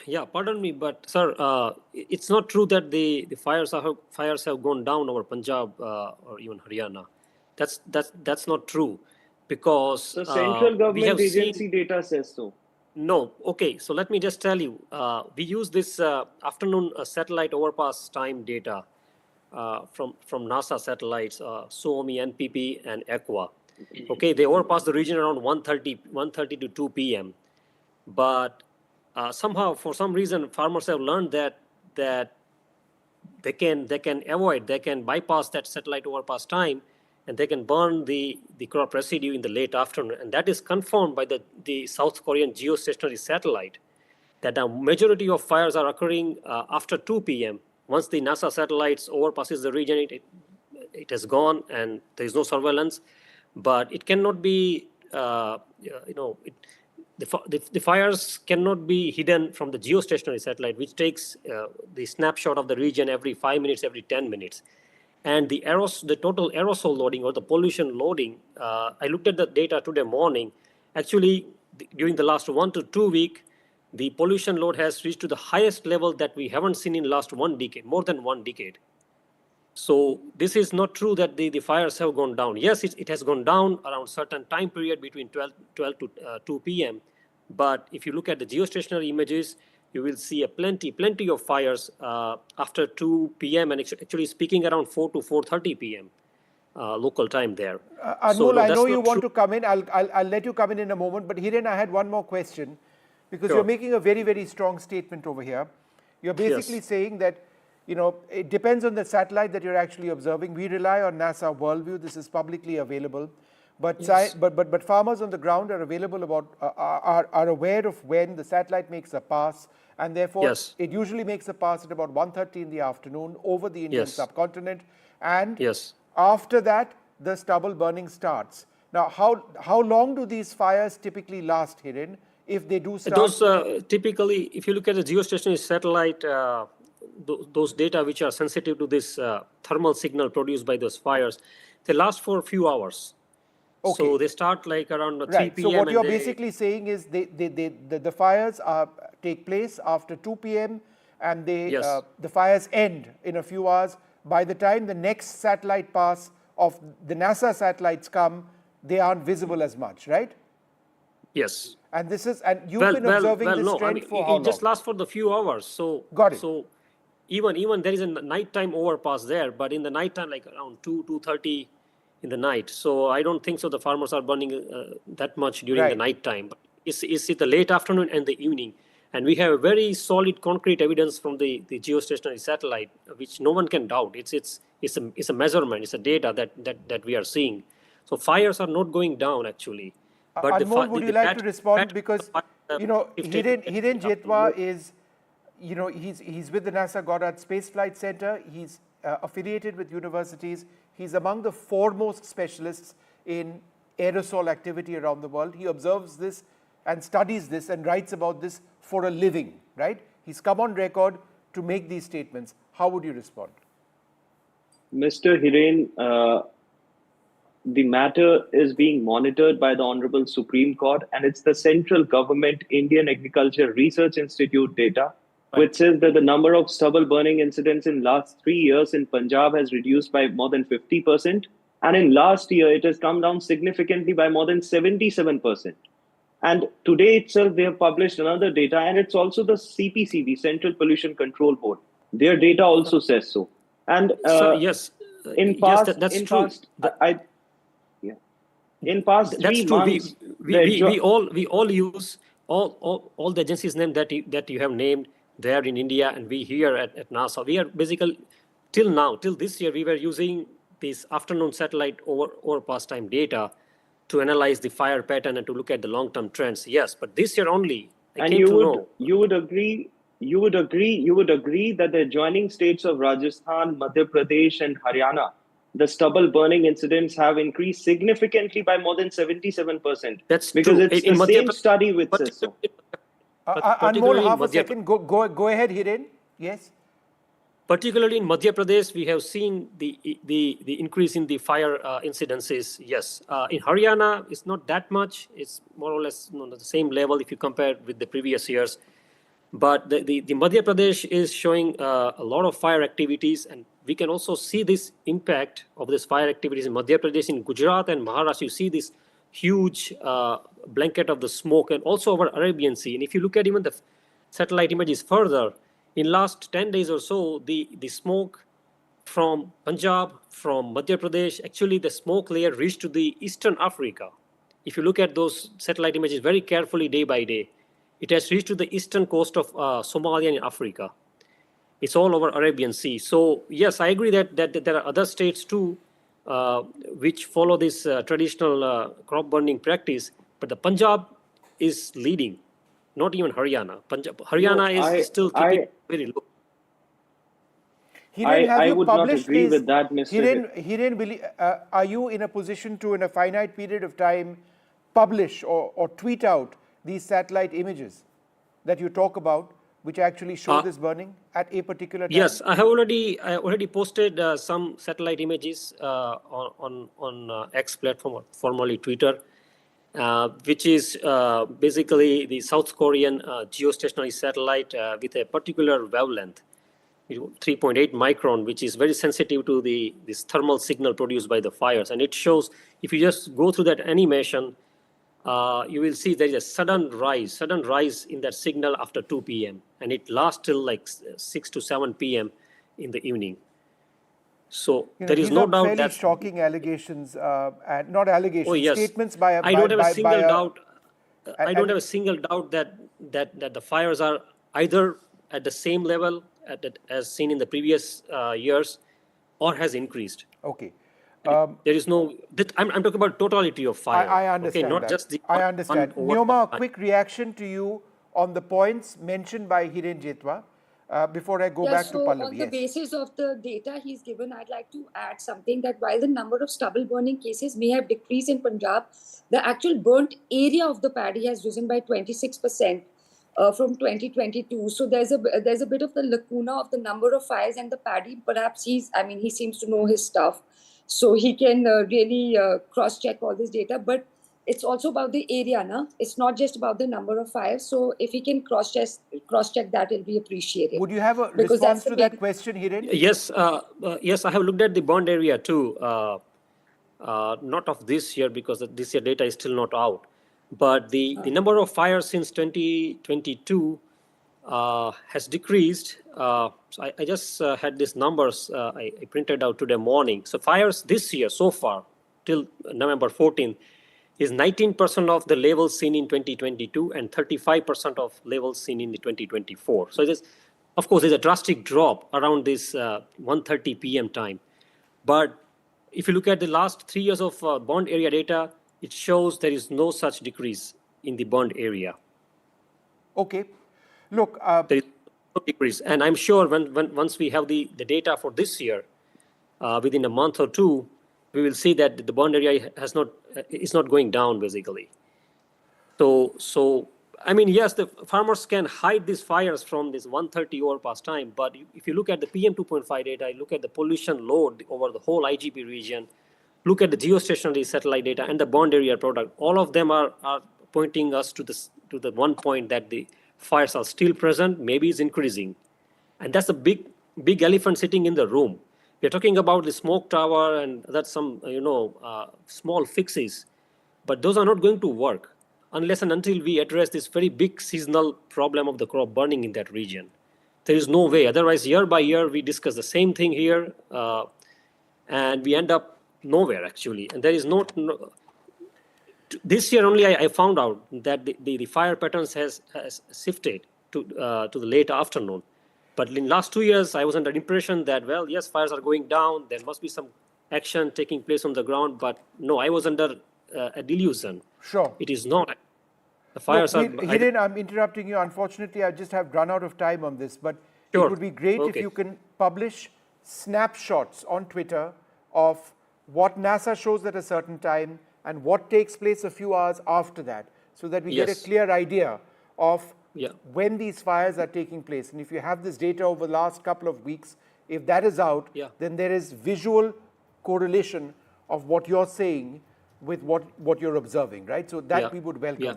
Yeah, pardon me, but sir, it's not true that the fires have gone down over Punjab or even Haryana. That's not true, because So central we government have seen. agency data says so. No, okay. So let me just tell you, we use this afternoon satellite overpass time data from NASA satellites, Suomi, NPP, and Aqua. Okay, they overpass the region around 1:30 to 2 p.m. But somehow, for some reason, farmers have learned that they can bypass that satellite overpass time, and they can burn the crop residue in the late afternoon, and that is confirmed by the South Korean geostationary satellite, that the majority of fires are occurring after 2 p.m. Once the NASA satellites overpasses the region, it has gone and there is no surveillance. But it cannot be, the fires cannot be hidden from the geostationary satellite, which takes the snapshot of the region every 5 minutes, every 10 minutes. And the total aerosol loading or the pollution loading, I looked at the data today morning. Actually, during the last 1 to 2 weeks, the pollution load has reached to the highest level that we haven't seen in last 1 decade, more than 1 decade. So this is not true that the fires have gone down. Yes, it has gone down around certain time period between 12 to 2 p.m. But if you look at the geostationary images, you will see plenty of fires after 2 p.m. and actually speaking around 4 to 4:30 p.m. Local time there. Anmol, So no, I know that's you not want true. to come in. I'll let you come in a moment. But Hiren, I had one more question, because Sure. you're making a very, very strong statement over here. You're basically Yes. saying that, it depends on the satellite that you're actually observing. We rely on NASA Worldview. This is publicly available. But, Yes. but farmers on the ground are available are aware of when the satellite makes a pass, and therefore Yes. it usually makes a pass at about 1:30 in the afternoon over the Indian Yes. subcontinent, and Yes. after that the stubble burning starts. Now, how long do these fires typically last, Hiren, if they do start? Those typically, if you look at the geostationary satellite, those data which are sensitive to this thermal signal produced by those fires, they last for a few hours. Okay. So they start like around 3 Right. So p.m. what and you're they, basically saying is the fires take place after 2 p.m. and yes, the fires end in a few hours. By the time the next satellite pass of the NASA satellites come, they aren't visible as much, right? yes. And you've been observing this No. I trend mean, for how it just long? lasts for the few hours. Got it. So even there is a nighttime overpass there, but in the nighttime, like around 2:30 in the night. So I don't think so. The farmers are burning that much during the Right. nighttime. But it's in the late afternoon and the evening, and we have very solid concrete evidence from the geostationary satellite, which no one can doubt. It's a measurement. It's a data that we are seeing. So fires are not going down actually, but Anmol, would you like to respond? pattern of Because, the fire shifted Hiren afternoon. Jetwa is, he's with the NASA Goddard Space Flight Center. He's affiliated with universities. He's among the foremost specialists in aerosol activity around the world. He observes this and studies this and writes about this for a living, right? He's come on record to make these statements. How would you respond? Mr. Hiren, the matter is being monitored by the Honorable Supreme Court, and it's the central government Indian Agriculture Research Institute data, which says that the number of stubble burning incidents in last 3 years in Punjab has reduced by more than 50%. And in last year, it has come down significantly by more than 77%. And today itself, they have published another data, and it's also the CPC, the Central Pollution Control Board. Their data also says so. And So yes, that's true. In past That's 3 true. months, We all use all the agencies name that you have named there in India, and we here at NASA. We are basically till this year we were using this afternoon satellite overpass time data to analyze the fire pattern and to look at the long-term trends. Yes, but this year only I and came to know. you would agree that the adjoining states of Rajasthan, Madhya Pradesh, and Haryana, the stubble burning incidents have increased significantly by more than 77%. That's Because true. it's the same study which says so. Anmol, Particularly in half a Madhya second. Go ahead, Hiren. Yes. Particularly in Madhya Pradesh, we have seen the increase in the fire incidences. Yes, in Haryana, it's not that much. It's more or less on the same level if you compare with the previous years. But the Madhya Pradesh is showing a lot of fire activities, and we can also see this impact of this fire activities in Madhya Pradesh, in Gujarat and Maharashtra. You see this huge blanket of the smoke, and also over Arabian Sea. And if you look at even the satellite images further, in last 10 days or so, the smoke from Punjab, from Madhya Pradesh, actually the smoke layer reached to the Eastern Africa. If you look at those satellite images very carefully day by day, it has reached to the eastern coast of Somalia in Africa. It's all over Arabian Sea. So yes, I agree that there are other states too which follow this traditional crop burning practice, but the Punjab is leading, not even Haryana. No, Haryana is still keeping very low. Hiren, have I you would not published agree these? with that, Mr. Hiren, are you in a position to, in a finite period of time, publish or tweet out these satellite images that you talk about, which actually show this burning at a particular time? Yes, I already posted some satellite images on X platform, formerly Twitter, which is basically the South Korean geostationary satellite with a particular wavelength, 3.8 micron, which is very sensitive to this thermal signal produced by the fires. And it shows, if you just go through that animation, you will see there is a sudden rise in that signal after 2 p.m. and it lasts till like 6 to 7 p.m. in the evening. So there is no doubt fairly that shocking allegations, and not allegations, oh yes, statements by a. I don't have a single doubt. I don't and- have a single doubt that the fires are either at the same level as seen in the previous years, or has increased. Okay. There is no. I'm talking about totality of fire. I understand okay, not that. just the I understand. one over Neoma, a time. quick reaction to you on the points mentioned by Hiren Jetwa before I go back to so Pallav. on the Yes. basis of the data he's given, I'd like to add something that while the number of stubble burning cases may have decreased in Punjab, the actual burnt area of the paddy has risen by 26% from 2022. So there's a bit of the lacuna of the number of fires and the paddy. Perhaps he seems to know his stuff, so he can really cross-check all this data. But it's also about the area, na? It's not just about the number of fires. So if he can cross-check that, it'll be appreciated. Would you have a Because response that's the to that big- question, Hiren? Yes, yes, I have looked at the bond area too. Not of this year because this year data is still not out, but the number of fires since 2022 has decreased. So I just had these numbers I printed out today morning. So fires this year so far till November 14th is 19% of the levels seen in 2022 and 35% of levels seen in the 2024. So there's, of course, there's a drastic drop around this 1:30 p.m. time. But if you look at the last 3 years of bond area data, it shows there is no such decrease in the bond area. Okay. Look, There is no decrease. And I'm sure once we have the data for this year, within a month or two, we will see that the bond area is not going down basically. So I mean, yes, the farmers can hide these fires from this 1:30 overpass time, but if you look at the PM 2.5 data, look at the pollution load over the whole IGP region, look at the geostationary satellite data and the bond area product, all of them are pointing us to the one point that the fires are still present, maybe it's increasing. And that's a big elephant sitting in the room. We're talking about the smoke tower and that's some, small fixes, but those are not going to work unless and until we address this very big seasonal problem of the crop burning in that region. There is no way. Otherwise, year by year, we discuss the same thing here, and we end up nowhere actually. And there is no this year only I found out that the fire patterns has shifted to the late afternoon. But in last 2 years, I was under the impression that, well, yes, fires are going down. There must be some action taking place on the ground. But no, I was under a delusion. sure. It is not. The fires Look, are. Hiren, I'm interrupting you. Unfortunately, I just have run out of time on this, but Sure. it would be great if Okay. you can publish snapshots on Twitter of what NASA shows at a certain time and what takes place a few hours after that, so that we get a Yes. clear idea of Yeah. when these fires are taking place. And if you have this data over the last couple of weeks, if that is out, Yeah. then there is visual correlation of what you're saying with what you're observing, right? So that Yeah. we would welcome. Yeah.